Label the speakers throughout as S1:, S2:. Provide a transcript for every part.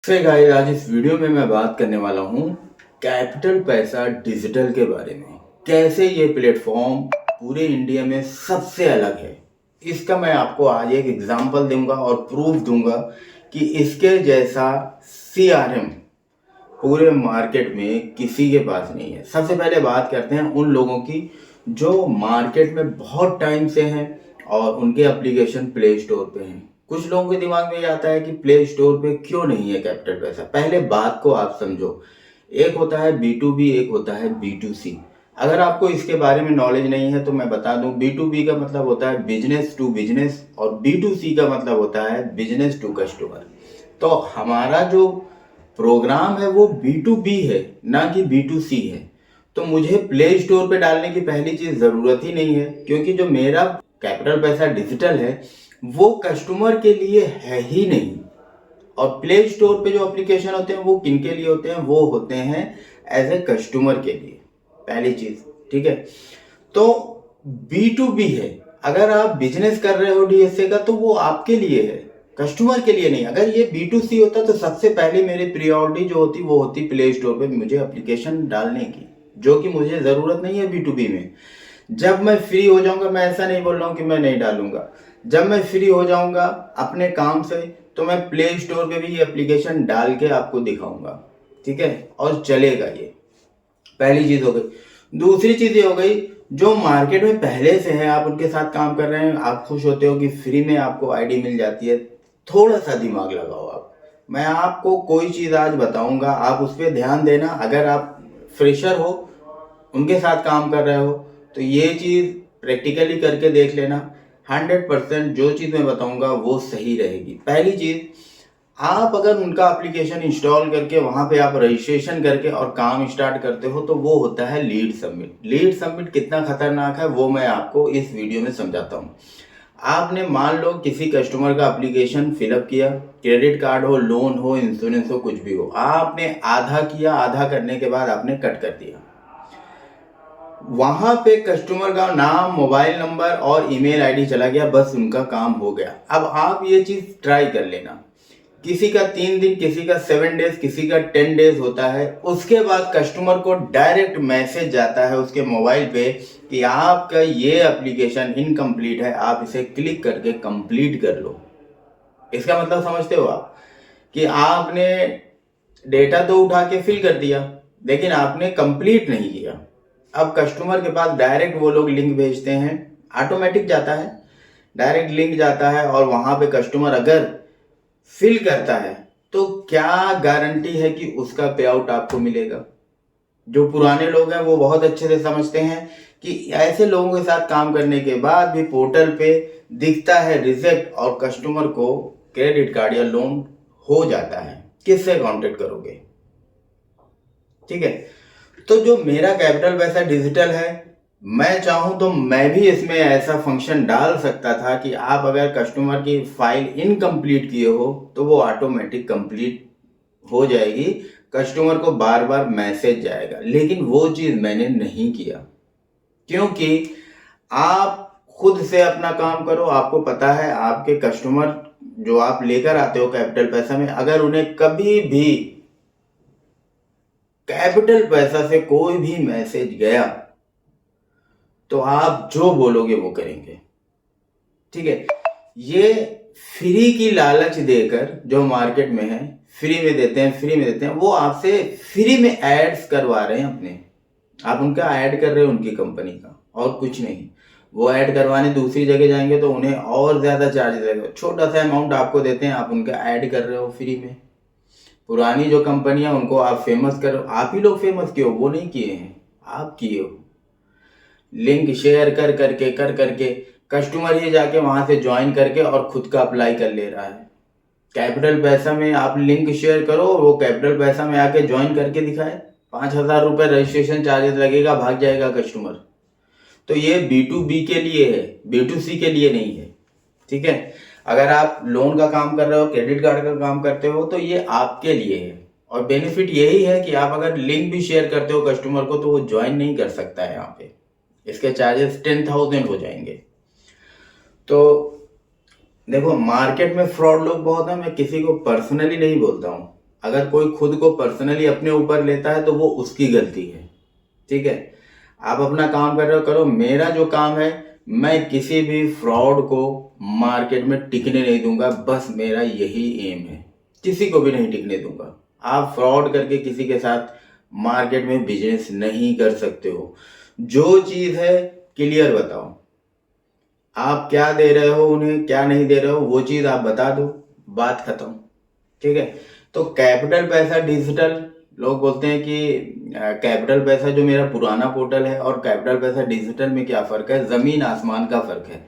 S1: Guys, आज इस video में मैं बात करने वाला हूँ कैपिटल पैसा डिजिटल के बारे में। कैसे ये प्लेटफॉर्म पूरे इंडिया में सबसे अलग है, इसका मैं आपको आज एक एग्जांपल दूंगा और प्रूफ दूंगा कि इसके जैसा सीआरएम पूरे मार्केट में किसी के पास नहीं है। सबसे पहले बात करते हैं उन लोगों की जो मार्केट में बहुत टाइम से हैं और उनके एप्लीकेशन प्ले स्टोर पे हैं। कुछ लोगों के दिमाग में ये आता है कि प्ले स्टोर पे क्यों नहीं है कैपिटल पैसा। पहले बात को आप समझो, एक होता है B2B, एक होता है B2C। अगर आपको इसके बारे में नॉलेज नहीं है तो मैं बता दूं, B2B का मतलब होता है बिजनेस टू बिजनेस और B2C का मतलब होता है बिजनेस टू कस्टमर। तो हमारा जो प्रोग्राम है वो B2B है, ना कि B2C है। तो मुझे प्ले स्टोर पे डालने की पहली चीज जरूरत ही नहीं है, क्योंकि जो मेरा कैपिटल पैसा डिजिटल है वो कस्टमर के लिए है ही नहीं। और प्ले स्टोर पे जो एप्लीकेशन होते हैं वो किन के लिए होते हैं? वो होते हैं एज ए कस्टमर के लिए, पहली चीज। ठीक है, तो B2B है। अगर आप बिजनेस कर रहे हो डीएसए का तो वो आपके लिए है, कस्टमर के लिए नहीं। अगर ये B2C होता तो सबसे पहले मेरी प्रियोरिटी जो होती वो होती प्ले स्टोर पे मुझे एप्लीकेशन डालने की, जो कि मुझे जरूरत नहीं है B2B में। जब मैं फ्री हो जाऊंगा, मैं ऐसा नहीं बोल रहा हूँ कि मैं नहीं डालूंगा, जब मैं फ्री हो जाऊंगा अपने काम से तो मैं प्ले स्टोर पे भी ये एप्लीकेशन डाल के आपको दिखाऊंगा। ठीक है, और चलेगा ये। पहली चीज हो गई। दूसरी चीज ये हो गई, जो मार्केट में पहले से है आप उनके साथ काम कर रहे हैं, आप खुश होते हो कि फ्री में आपको आईडी मिल जाती है। थोड़ा सा दिमाग लगाओ आप। मैं आपको कोई चीज आज बताऊंगा, आप उस पर ध्यान देना। अगर आप फ्रेशर हो, उनके साथ काम कर रहे हो, तो ये चीज प्रैक्टिकली करके देख लेना। 100% जो चीज मैं बताऊंगा वो सही रहेगी। पहली चीज, आप अगर उनका एप्लीकेशन इंस्टॉल करके वहां पे आप रजिस्ट्रेशन करके और काम स्टार्ट करते हो तो वो होता है लीड सबमिट। लीड सबमिट कितना खतरनाक है वो मैं आपको इस वीडियो में समझाता हूँ। आपने मान लो किसी कस्टमर का एप्लीकेशन फिलअप किया, क्रेडिट कार्ड हो, लोन हो, इंश्योरेंस हो, कुछ भी हो, आपने आधा किया, आधा करने के बाद आपने कट कर दिया। वहां पे कस्टमर का नाम, मोबाइल नंबर और ईमेल आईडी चला गया, बस उनका काम हो गया। अब आप ये चीज ट्राई कर लेना। किसी का 3 दिन, किसी का 7 डेज, किसी का 10 डेज होता है। उसके बाद कस्टमर को डायरेक्ट मैसेज जाता है उसके मोबाइल पे कि आपका ये एप्लीकेशन इनकम्प्लीट है, आप इसे क्लिक करके कंप्लीट कर लो। इसका मतलब समझते हो आप कि आपने डेटा तो उठा के फिल कर दिया लेकिन आपने कंप्लीट नहीं किया। अब कस्टमर के पास डायरेक्ट वो लोग लिंक भेजते हैं, ऑटोमेटिक जाता है, डायरेक्ट लिंक जाता है और वहां पे कस्टमर अगर फिल करता है तो क्या गारंटी है कि उसका पे आउट आपको मिलेगा? जो पुराने लोग हैं वो बहुत अच्छे से समझते हैं कि ऐसे लोगों के साथ काम करने के बाद भी पोर्टल पे दिखता है रिजेक्ट और कस्टमर को क्रेडिट कार्ड या लोन हो जाता है। किससे कांटेक्ट करोगे? ठीक है, तो जो मेरा कैपिटल पैसा डिजिटल है, मैं चाहूं तो मैं भी इसमें ऐसा फंक्शन डाल सकता था कि आप अगर कस्टमर की फाइल इनकम्प्लीट किए हो तो वो ऑटोमेटिक कंप्लीट हो जाएगी, कस्टमर को बार बार मैसेज जाएगा। लेकिन वो चीज मैंने नहीं किया, क्योंकि आप खुद से अपना काम करो। आपको पता है आपके कस्टमर जो आप लेकर आते हो कैपिटल पैसा में, अगर उन्हें कभी भी कैपिटल पैसा से कोई भी मैसेज गया तो आप जो बोलोगे वो करेंगे। ठीक है, ये फ्री की लालच देकर जो मार्केट में है, फ्री में देते हैं, फ्री में देते हैं, वो आपसे फ्री में एड्स करवा रहे हैं अपने। आप उनका ऐड कर रहे हो उनकी कंपनी का, और कुछ नहीं। वो ऐड करवाने दूसरी जगह जाएंगे तो उन्हें और ज्यादा चार्ज लगेगा। छोटा सा अमाउंट आपको देते हैं, आप उनका ऐड कर रहे हो फ्री में। पुरानी जो कंपनियां उनको आप फेमस करो, आप ही लोग फेमस किए हो, वो नहीं किए हैं, आप किए हो। लिंक शेयर कर करके कस्टमर ही जाके वहां से ज्वाइन करके और खुद का अप्लाई कर ले रहा है। कैपिटल पैसा में आप लिंक शेयर करो और वो कैपिटल पैसा में आके ज्वाइन करके दिखाए, 5,000 रुपए रजिस्ट्रेशन चार्जेस लगेगा, भाग जाएगा कस्टमर। तो ये B2B के लिए है, B2C के लिए नहीं है। ठीक है, अगर आप लोन का काम कर रहे हो, क्रेडिट कार्ड का काम करते हो, तो ये आपके लिए है। और बेनिफिट यही है कि आप अगर लिंक भी शेयर करते हो कस्टमर को तो वो ज्वाइन नहीं कर सकता है यहाँ पे। इसके चार्जेस 10,000 हो जाएंगे। तो देखो, मार्केट में फ्रॉड लोग बहुत हैं, मैं किसी को पर्सनली नहीं बोलता हूँ, अगर कोई खुद को पर्सनली अपने ऊपर लेता है तो वो उसकी गलती है, ठीक है। आप अपना काम कर रहे हो, करो। मेरा जो काम है, मैं किसी भी फ्रॉड को मार्केट में टिकने नहीं दूंगा, बस मेरा यही एम है, किसी को भी नहीं टिकने दूंगा। आप फ्रॉड करके किसी के साथ मार्केट में बिजनेस नहीं कर सकते हो। जो चीज़ है क्लियर बताओ, आप क्या दे रहे हो उन्हें, क्या नहीं दे रहे हो, वो चीज़ आप बता दो, बात खत्म, ठीक है। तो कैपिटल पैसा डिजिटल, लोग बोलते हैं कि कैपिटल पैसा जो मेरा पुराना पोर्टल है और कैपिटल पैसा डिजिटल में क्या फ़र्क है, ज़मीन आसमान का फ़र्क है।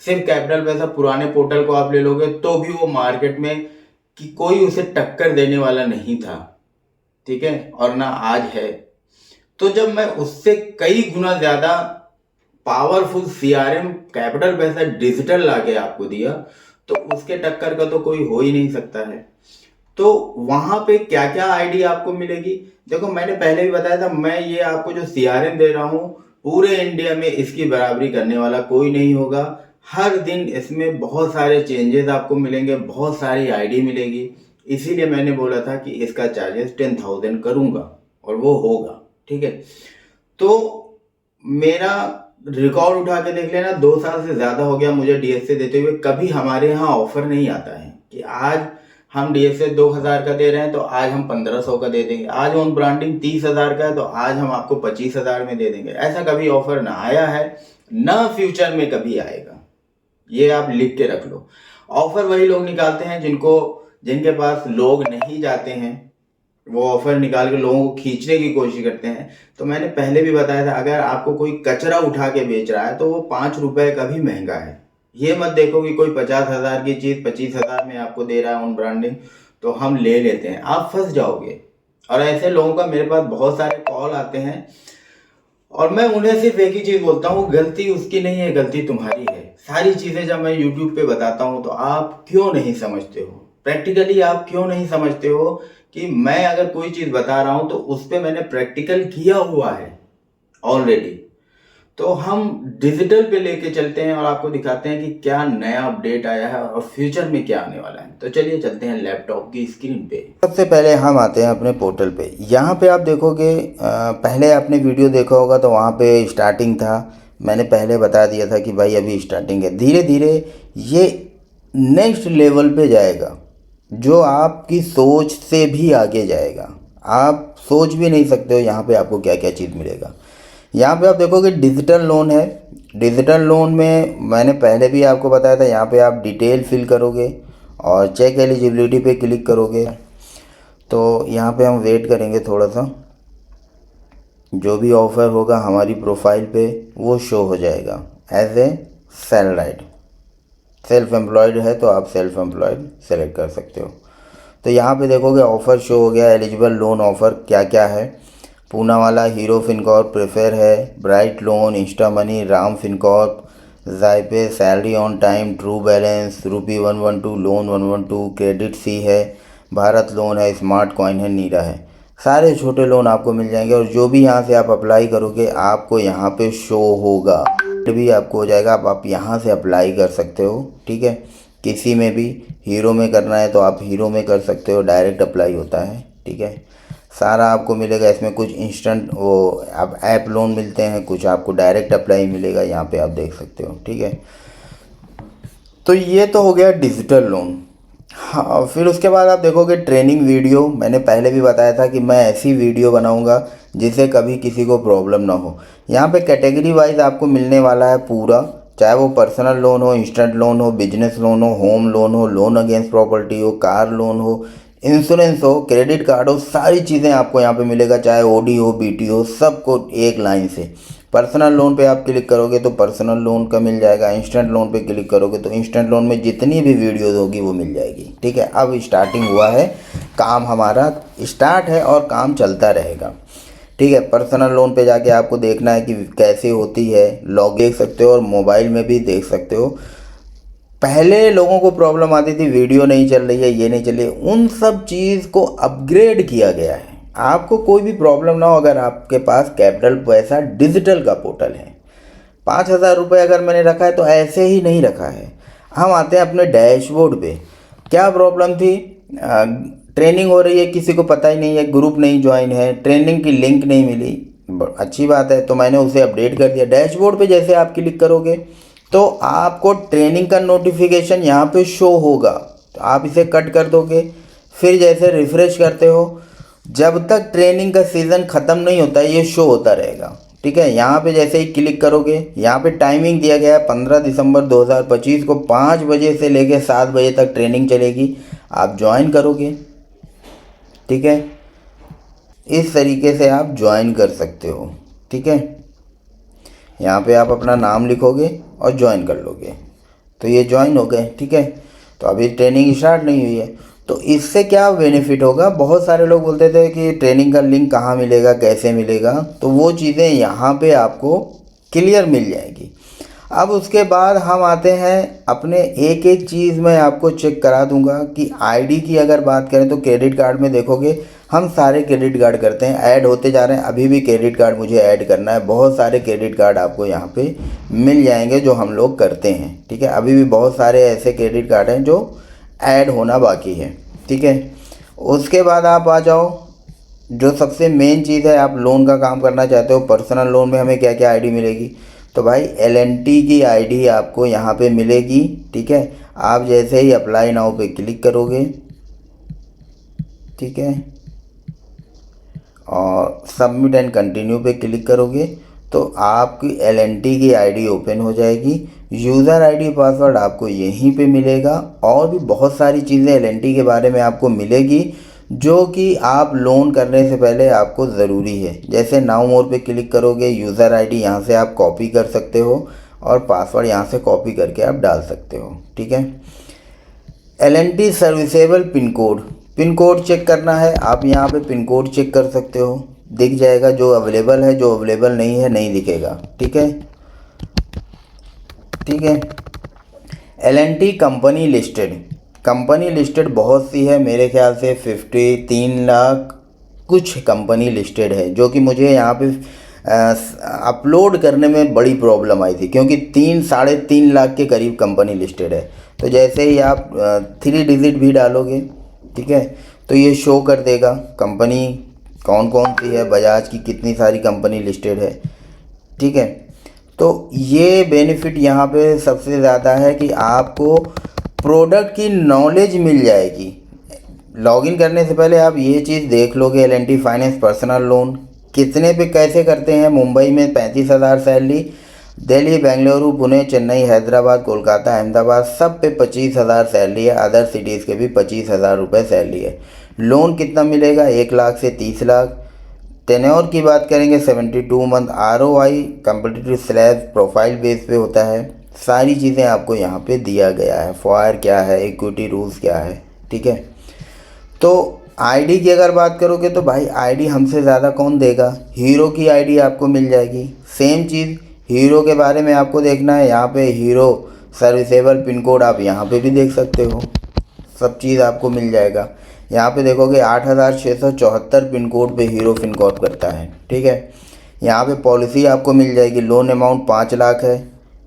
S1: सिर्फ कैपिटल पैसा पुराने पोर्टल को आप ले लोगे तो भी वो मार्केट में कि कोई उसे टक्कर देने वाला नहीं था, ठीक है, और ना आज है। तो जब मैं उससे कई गुना ज़्यादा पावरफुल सीआरएम कैपिटल पैसा डिजिटल लाके आपको दिया, तो उसके टक्कर का तो कोई हो ही नहीं सकता है। तो वहां पे क्या क्या आईडी आपको मिलेगी, देखो मैंने पहले भी बताया था, मैं ये आपको जो सीआरएम दे रहा हूँ, पूरे इंडिया में इसकी बराबरी करने वाला कोई नहीं होगा। हर दिन इसमें बहुत सारे चेंजेस आपको मिलेंगे, बहुत सारी आईडी मिलेगी। इसीलिए मैंने बोला था कि इसका चार्जेस 10,000 करूंगा, और वो होगा, ठीक है। तो मेरा रिकॉर्ड उठा के देख लेना, 2 साल से ज़्यादा हो गया मुझे डीएसए देते हुए। कभी हमारे यहाँ ऑफर नहीं आता है कि आज हम डीएसए 2,000 का दे रहे हैं तो आज हम 1,500 का दे देंगे, आज ऑन ब्रांडिंग 30,000 का है तो आज हम आपको 25,000 में दे देंगे। ऐसा कभी ऑफर ना आया है, ना फ्यूचर में कभी आएगा, ये आप लिख के रख लो। ऑफर वही लोग निकालते हैं जिनके पास लोग नहीं जाते हैं, वो ऑफर निकाल के लोगों को खींचने की कोशिश करते हैं। तो मैंने पहले भी बताया था, अगर आपको कोई कचरा उठा के बेच रहा है तो वो 5 रुपए का भी महंगा है। ये मत देखो कि कोई 50,000 की चीज़ 25,000 में आपको दे रहा है ऑन ब्रांडिंग, तो हम ले लेते हैं, आप फंस जाओगे। और ऐसे लोगों का मेरे पास बहुत सारे कॉल आते हैं, और मैं उन्हें सिर्फ एक ही चीज़ बोलता हूँ, गलती उसकी नहीं है, गलती तुम्हारी है। सारी चीज़ें जब मैं यूट्यूब पे बताता हूँ तो आप क्यों नहीं समझते हो, प्रैक्टिकली आप क्यों नहीं समझते हो कि मैं अगर कोई चीज़ बता रहा हूँ तो उस पर मैंने प्रैक्टिकल किया हुआ है ऑलरेडी। तो हम डिजिटल पे लेके चलते हैं और आपको दिखाते हैं कि क्या नया अपडेट आया है और फ्यूचर में क्या आने वाला है। तो चलिए चलते हैं लैपटॉप की स्क्रीन पे। सबसे पहले हम आते हैं अपने पोर्टल पे। यहाँ पे आप देखोगे, पहले आपने वीडियो देखा होगा तो वहाँ पे स्टार्टिंग था, मैंने पहले बता दिया था कि भाई अभी स्टार्टिंग है। धीरे धीरे ये नेक्स्ट लेवल पे जाएगा, जो आपकी सोच से भी आगे जाएगा। आप सोच भी नहीं सकते हो यहाँ पे आपको क्या क्या चीज़ मिलेगा। यहाँ पे आप देखोगे डिजिटल लोन है। डिजिटल लोन में मैंने पहले भी आपको बताया था, यहाँ पे आप डिटेल फिल करोगे और चेक एलिजिबिलिटी पे क्लिक करोगे तो यहाँ पे हम वेट करेंगे थोड़ा सा, जो भी ऑफ़र होगा हमारी प्रोफाइल पे वो शो हो जाएगा as a salaried. Self employed है तो आप सेल्फ एम्प्लॉयड सेलेक्ट कर सकते हो। तो यहाँ पे देखोगे ऑफ़र शो हो गया, एलिजिबल लोन ऑफ़र क्या क्या है। पूना वाला हीरो फिनकॉर्प प्रेफर है, Bright loan, Insta Money, Ram Fincorp, Zype, salary on time, True Balance, rupee 112, loan 112, credit sea है, भारत लोन है, स्मार्ट कॉइन है, नीरा है। सारे छोटे लोन आपको मिल जाएंगे और जो भी यहाँ से आप अप्लाई करोगे आपको यहाँ पे शो होगा, भी आपको हो जाएगा। आप यहाँ से अप्लाई कर सकते हो, ठीक है। किसी में भी हीरो में करना है तो आप हीरो में कर सकते हो, डायरेक्ट अप्लाई होता है, ठीक है। सारा आपको मिलेगा इसमें, कुछ इंस्टेंट वो आप ऐप लोन मिलते हैं, कुछ आपको डायरेक्ट अप्लाई मिलेगा, यहाँ पे आप देख सकते हो, ठीक है। तो ये तो हो गया डिजिटल लोन। हाँ, फिर उसके बाद आप देखोगे ट्रेनिंग वीडियो। मैंने पहले भी बताया था कि मैं ऐसी वीडियो बनाऊंगा जिससे कभी किसी को प्रॉब्लम ना हो। यहाँ पे कैटेगरी वाइज आपको मिलने वाला है पूरा, चाहे वो पर्सनल लोन हो, इंस्टेंट लोन हो, बिजनेस लोन हो, होम लोन हो, लोन अगेंस्ट प्रॉपर्टी हो, कार लोन हो, इंश्योरेंस हो, क्रेडिट कार्ड हो, सारी चीज़ें आपको यहाँ पे मिलेगा, चाहे ओडी हो, बीटी हो, सबको एक लाइन से। पर्सनल लोन पे आप क्लिक करोगे तो पर्सनल लोन का मिल जाएगा, इंस्टेंट लोन पे क्लिक करोगे तो इंस्टेंट लोन में जितनी भी वीडियोस होगी वो मिल जाएगी, ठीक है। अब स्टार्टिंग हुआ है, काम हमारा स्टार्ट है और काम चलता रहेगा, ठीक है। पर्सनल लोन पे जाके आपको देखना है कि कैसे होती है, लॉग देख सकते हो और मोबाइल में भी देख सकते हो। पहले लोगों को प्रॉब्लम आती थी वीडियो नहीं चल रही है, ये नहीं चल रही है, उन सब चीज़ को अपग्रेड किया गया है। आपको कोई भी प्रॉब्लम ना हो अगर आपके पास कैपिटल पैसा डिजिटल का पोर्टल है। 5,000 रुपये अगर मैंने रखा है तो ऐसे ही नहीं रखा है। हम आते हैं अपने डैशबोर्ड पे, क्या प्रॉब्लम थी, ट्रेनिंग हो रही है, किसी को पता ही नहीं है, ग्रुप नहीं ज्वाइन है, ट्रेनिंग की लिंक नहीं मिली, अच्छी बात है, तो मैंने उसे अपडेट कर दिया। डैशबोर्ड पे जैसे आप क्लिक करोगे तो आपको ट्रेनिंग का नोटिफिकेशन यहाँ पे शो होगा, तो आप इसे कट कर दोगे। फिर जैसे रिफ़्रेश करते हो, जब तक ट्रेनिंग का सीज़न ख़त्म नहीं होता ये शो होता रहेगा, ठीक है। यहाँ पे जैसे ही क्लिक करोगे, यहाँ पे टाइमिंग दिया गया है 15 दिसंबर 2025 को 5 बजे से लेकर 7 बजे तक ट्रेनिंग चलेगी, आप ज्वाइन करोगे, ठीक है। इस तरीके से आप ज्वाइन कर सकते हो, ठीक है। यहाँ पे आप अपना नाम लिखोगे और ज्वाइन कर लोगे, तो ये ज्वाइन हो गए, ठीक है। तो अभी ट्रेनिंग स्टार्ट नहीं हुई है, तो इससे क्या बेनिफिट होगा। बहुत सारे लोग बोलते थे कि ट्रेनिंग का लिंक कहाँ मिलेगा, कैसे मिलेगा, तो वो चीज़ें यहाँ पे आपको क्लियर मिल जाएगी। अब उसके बाद हम आते हैं अपने एक एक चीज़ मैं आपको चेक करा दूंगा कि आईडी की अगर बात करें तो क्रेडिट कार्ड में देखोगे हम सारे क्रेडिट कार्ड करते हैं, ऐड होते जा रहे हैं। अभी भी क्रेडिट कार्ड मुझे ऐड करना है, बहुत सारे क्रेडिट कार्ड आपको यहाँ पे मिल जाएंगे जो हम लोग करते हैं, ठीक है। अभी भी बहुत सारे ऐसे क्रेडिट कार्ड हैं जो ऐड होना बाकी है, ठीक है। उसके बाद आप आ जाओ, जो सबसे मेन चीज़ है, आप लोन का काम करना चाहते हो, पर्सनल लोन में हमें क्या क्या आईडी मिलेगी, तो भाई L&T की आईडी आपको यहाँ पे मिलेगी, ठीक है। आप जैसे ही अप्लाई नाउ पे क्लिक करोगे, ठीक है, और सबमिट एंड कंटिन्यू पे क्लिक करोगे तो आपकी L&T की आईडी ओपन हो जाएगी। यूज़र आईडी पासवर्ड आपको यहीं पे मिलेगा, और भी बहुत सारी चीज़ें L&T के बारे में आपको मिलेगी जो कि आप लोन करने से पहले आपको ज़रूरी है। जैसे नाउ मोर पे क्लिक करोगे, यूज़र आईडी यहाँ से आप कॉपी कर सकते हो और पासवर्ड यहाँ से कॉपी करके आप डाल सकते हो, ठीक है। L&T serviceable pin code check करना है, आप यहाँ पे पिन कोड चेक कर सकते हो, दिख जाएगा जो अवेलेबल है, जो अवेलेबल नहीं है नहीं दिखेगा, ठीक है, ठीक है। L&T कंपनी लिस्टेड बहुत सी है, मेरे ख्याल से 53 लाख कुछ कंपनी लिस्टेड है, जो कि मुझे यहाँ पे अपलोड करने में बड़ी प्रॉब्लम आई थी, क्योंकि 3-3.5 लाख के करीब कंपनी लिस्टेड है। तो जैसे ही आप 3 डिजिट भी डालोगे, ठीक है, तो ये शो कर देगा कंपनी कौन कौन सी है, बजाज की कितनी सारी कंपनी लिस्टेड है, ठीक है। तो ये बेनिफिट यहाँ पे सबसे ज़्यादा है कि आपको प्रोडक्ट की नॉलेज मिल जाएगी। लॉगिन करने से पहले आप ये चीज़ देख लोगे, L&T फाइनेंस पर्सनल लोन कितने पे कैसे करते हैं। मुंबई में 35,000 सैलरी, दिल्ली, बेंगलुरु, पुणे, चेन्नई, हैदराबाद, कोलकाता, अहमदाबाद सब पे 25,000 सैलरी है। अदर सिटीज़ के भी 25,000 रुपये सैलरी है। लोन कितना मिलेगा, 1 लाख से 30 लाख। टेन्योर की बात करेंगे 72 month. ROI competitive slab profile base पे होता है। सारी चीज़ें आपको यहाँ पे दिया गया है, फॉयर क्या है, इक्विटी रूल्स क्या है, ठीक है। तो आईडी की अगर बात करोगे तो भाई आईडी हमसे ज़्यादा कौन देगा, हीरो की आईडी आपको मिल जाएगी। सेम चीज़ हीरो के बारे में आपको देखना है, यहाँ पे हीरो सर्विसेबल पिन कोड आप यहाँ पे भी देख सकते हो, सब चीज़ आपको मिल जाएगा। यहाँ पे देखोगे 8674 पिन कोड पे हीरो पिन कोड करता है, ठीक है। यहाँ पे पॉलिसी आपको मिल जाएगी, लोन अमाउंट 5 लाख है,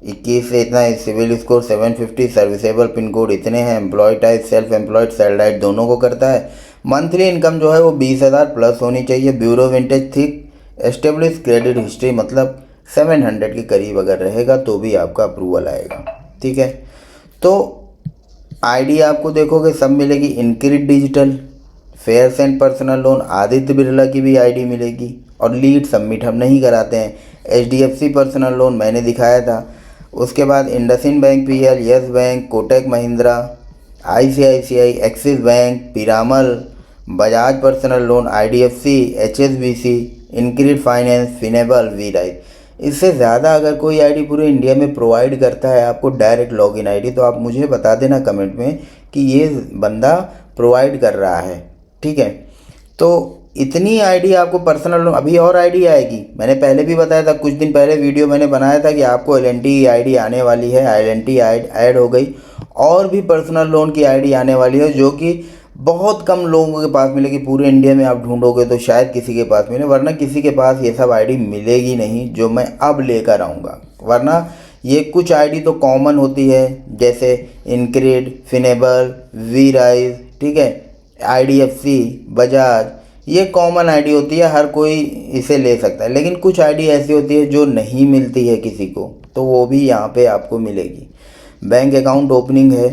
S1: 21 से इतना है, CIBIL score 750, serviceable pin code इतने हैं, employ type self employed salaried दोनों को करता है। मंथली इनकम जो है वो 20,000 प्लस होनी चाहिए। Bureau vintage thick, establish credit history मतलब 700 के करीब अगर रहेगा तो भी आपका अप्रूवल आएगा, ठीक है। तो आईडी आपको देखोगे सब मिलेगी। InCred digital, fair and personal loan, Aditya Birla की भी आईडी मिलेगी। और लीड सबमिट हम नहीं कराते हैं। HDFC पर्सनल लोन मैंने दिखाया था। उसके बाद IndusInd bank PL, Yes bank, Kotak Mahindra, ICICI, Axis bank, Piramal, Bajaj personal loan, IDFC, HSBC, InCred finance, Finnable, वीराइज। इससे ज़्यादा अगर कोई आईडी पूरे इंडिया में प्रोवाइड करता है आपको डायरेक्ट लॉगिन आईडी, तो आप मुझे बता देना कमेंट में कि ये बंदा प्रोवाइड कर रहा है, ठीक है। तो इतनी आईडी आपको पर्सनल लोन, अभी और आईडी आएगी। मैंने पहले भी बताया था, कुछ दिन पहले वीडियो मैंने बनाया था कि आपको L&T आईडी आने वाली है। L&T ऐड हो गई, और भी पर्सनल लोन की आईडी आने वाली है, जो कि बहुत कम लोगों के पास मिलेगी। पूरे इंडिया में आप ढूंढोगे तो शायद किसी के पास मिले, वरना किसी के पास ये सब आईडी मिलेगी नहीं जो मैं अब लेकर आऊँगा। वरना ये कुछ आईडी तो कॉमन होती है, जैसे इनक्रीड, फिनेबल, वीराइज, ठीक है, IDFC, बजाज, ये कॉमन आईडी होती है, हर कोई इसे ले सकता है। लेकिन कुछ आईडी ऐसी होती है जो नहीं मिलती है किसी को, तो वो भी यहाँ पे आपको मिलेगी। बैंक अकाउंट ओपनिंग है,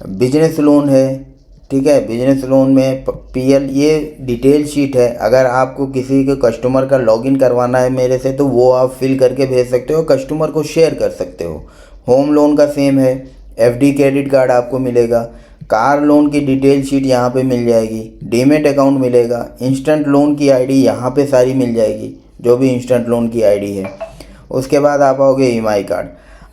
S1: बिजनेस लोन है, ठीक है। बिजनेस लोन में PL, ये डिटेल शीट है। अगर आपको किसी के कस्टमर का लॉगिन करवाना है मेरे से, तो वो आप फिल करके भेज सकते हो, कस्टमर को शेयर कर सकते हो। होम लोन का सेम है, FD क्रेडिट कार्ड आपको मिलेगा, कार लोन की डिटेल शीट यहाँ पे मिल जाएगी, डीमेट अकाउंट मिलेगा, इंस्टेंट लोन की आईडी यहाँ पे सारी मिल जाएगी, जो भी इंस्टेंट लोन की आईडी है। उसके बाद आप आओगे EMI कार्ड।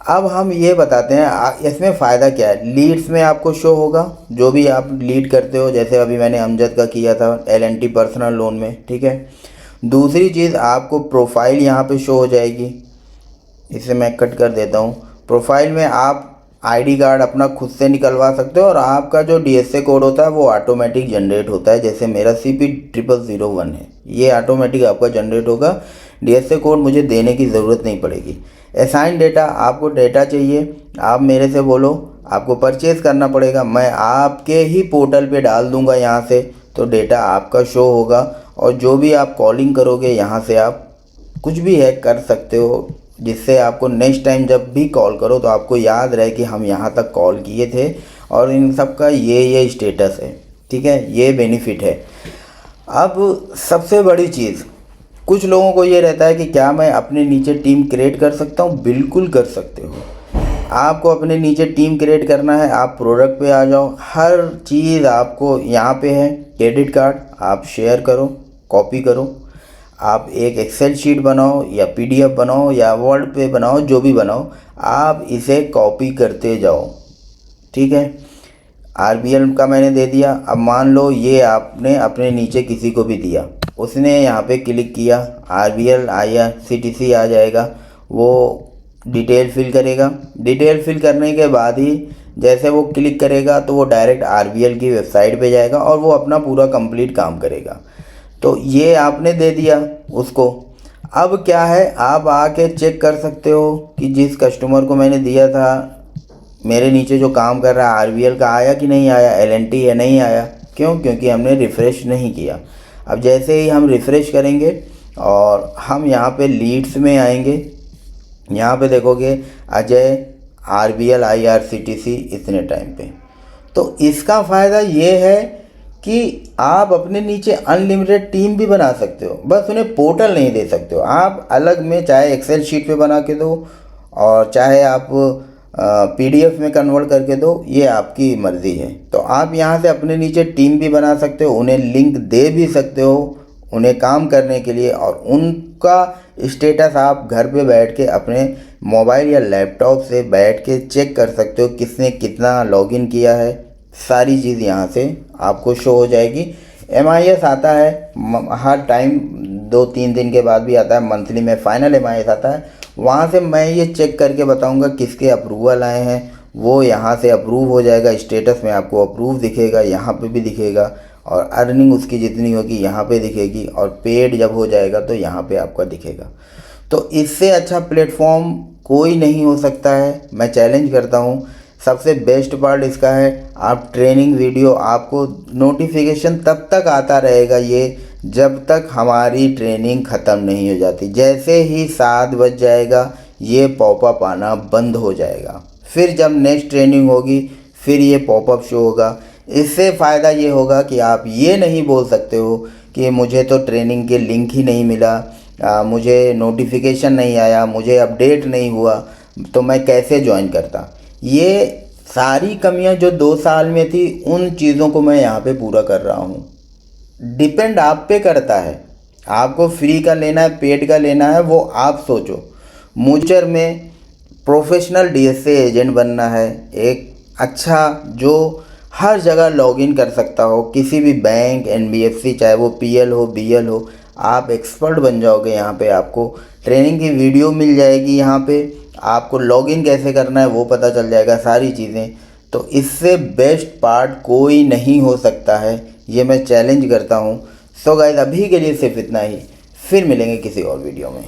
S1: अब हम ये बताते हैं इसमें फ़ायदा क्या है। लीड्स में आपको शो होगा जो भी आप लीड करते हो, जैसे अभी मैंने अमजद का किया था L&T पर्सनल लोन में, ठीक है। दूसरी चीज़, आपको प्रोफाइल यहाँ पे शो हो जाएगी। इसे मैं कट कर देता हूँ। प्रोफाइल में आप ID कार्ड अपना खुद से निकलवा सकते हो, और आपका जो DSA कोड होता है वो ऑटोमेटिक जनरेट होता है। जैसे मेरा CP0001 है, ये ऑटोमेटिक आपका जनरेट होगा, DSA कोड मुझे देने की ज़रूरत नहीं पड़ेगी। असाइन डेटा, आपको डेटा चाहिए, आप मेरे से बोलो, आपको परचेज़ करना पड़ेगा, मैं आपके ही पोर्टल पे डाल दूंगा यहाँ से, तो डेटा आपका शो होगा। और जो भी आप कॉलिंग करोगे यहाँ से आप कुछ भी हैक कर सकते हो, जिससे आपको नेक्स्ट टाइम जब भी कॉल करो तो आपको याद रहे कि हम यहाँ तक कॉल किए थे और इन सब का ये स्टेटस है, ठीक है। ये बेनिफिट है। अब सबसे बड़ी चीज़, कुछ लोगों को ये रहता है कि क्या मैं अपने नीचे टीम क्रिएट कर सकता हूँ? बिल्कुल कर सकते हो। आपको अपने नीचे टीम क्रिएट करना है, आप प्रोडक्ट पे आ जाओ, हर चीज़ आपको यहाँ पे है। क्रेडिट कार्ड आप शेयर करो, कॉपी करो, आप एक एक्सेल शीट बनाओ या PDF बनाओ या वर्ड पे बनाओ, जो भी बनाओ, आप इसे कॉपी करते जाओ, ठीक है। RBL का मैंने दे दिया। अब मान लो ये आपने अपने नीचे किसी को भी दिया, उसने यहाँ पे क्लिक किया, RBL IRCTC आ जाएगा, वो डिटेल फिल करेगा। डिटेल फिल करने के बाद ही जैसे वो क्लिक करेगा तो वो डायरेक्ट RBL की वेबसाइट पे जाएगा और वो अपना पूरा कंप्लीट काम करेगा। तो ये आपने दे दिया उसको। अब क्या है, आप आके चेक कर सकते हो कि जिस कस्टमर को मैंने दिया था, मेरे नीचे जो काम कर रहा है RBL का आया कि नहीं आया, L&T है नहीं आया। क्यों? क्योंकि हमने रिफ़्रेश नहीं किया। अब जैसे ही हम रिफ़्रेश करेंगे और हम यहाँ पे लीड्स में आएंगे, यहाँ पे देखोगे अजय RBL IRCTC इतने टाइम पे। तो इसका फ़ायदा ये है कि आप अपने नीचे अनलिमिटेड टीम भी बना सकते हो, बस उन्हें पोर्टल नहीं दे सकते हो। आप अलग में चाहे एक्सेल शीट पे बना के दो और चाहे आप PDF में कन्वर्ट करके दो, ये आपकी मर्ज़ी है। तो आप यहाँ से अपने नीचे टीम भी बना सकते हो, उन्हें लिंक दे भी सकते हो उन्हें काम करने के लिए, और उनका स्टेटस आप घर पे बैठ के अपने मोबाइल या लैपटॉप से बैठ के चेक कर सकते हो किसने कितना लॉगिन किया है। सारी चीज़ यहाँ से आपको शो हो जाएगी। MIS आता है हर टाइम, 2-3 दिन के बाद भी आता है, मंथली में फाइनल MIS आता है। वहाँ से मैं ये चेक करके बताऊँगा किसके अप्रूवल आए हैं, वो यहाँ से अप्रूव हो जाएगा। स्टेटस में आपको अप्रूव दिखेगा, यहाँ पे भी दिखेगा, और अर्निंग उसकी जितनी होगी यहाँ पे दिखेगी, और पेड जब हो जाएगा तो यहाँ पे आपका दिखेगा। तो इससे अच्छा प्लेटफॉर्म कोई नहीं हो सकता है, मैं चैलेंज करता हूँ। सबसे बेस्ट पार्ट इसका है, आप ट्रेनिंग वीडियो, आपको नोटिफिकेशन तब तक आता रहेगा ये जब तक हमारी ट्रेनिंग ख़त्म नहीं हो जाती। जैसे ही 7 बज जाएगा ये पॉपअप आना बंद हो जाएगा। फिर जब नेक्स्ट ट्रेनिंग होगी फिर ये पॉपअप शो होगा। इससे फ़ायदा ये होगा कि आप ये नहीं बोल सकते हो कि मुझे तो ट्रेनिंग के लिंक ही नहीं मिला, मुझे नोटिफिकेशन नहीं आया, मुझे अपडेट नहीं हुआ, तो मैं कैसे ज्वाइन करता। ये सारी कमियां जो 2 साल में थी, उन चीज़ों को मैं यहाँ पे पूरा कर रहा हूँ। डिपेंड आप पे करता है, आपको फ्री का लेना है पेड का लेना है, वो आप सोचो। म्यूचर में प्रोफेशनल DSA एजेंट बनना है, एक अच्छा जो हर जगह लॉगिन कर सकता हो, किसी भी बैंक NBFC, चाहे वो PL हो BL हो, आप एक्सपर्ट बन जाओगे। यहाँ पे आपको ट्रेनिंग की वीडियो मिल जाएगी, यहाँ पे आपको लॉगिन कैसे करना है वो पता चल जाएगा, सारी चीज़ें। तो इससे बेस्ट पार्ट कोई नहीं हो सकता है, ये मैं चैलेंज करता हूँ। सो गाइस, अभी के लिए सिर्फ इतना ही, फिर मिलेंगे किसी और वीडियो में।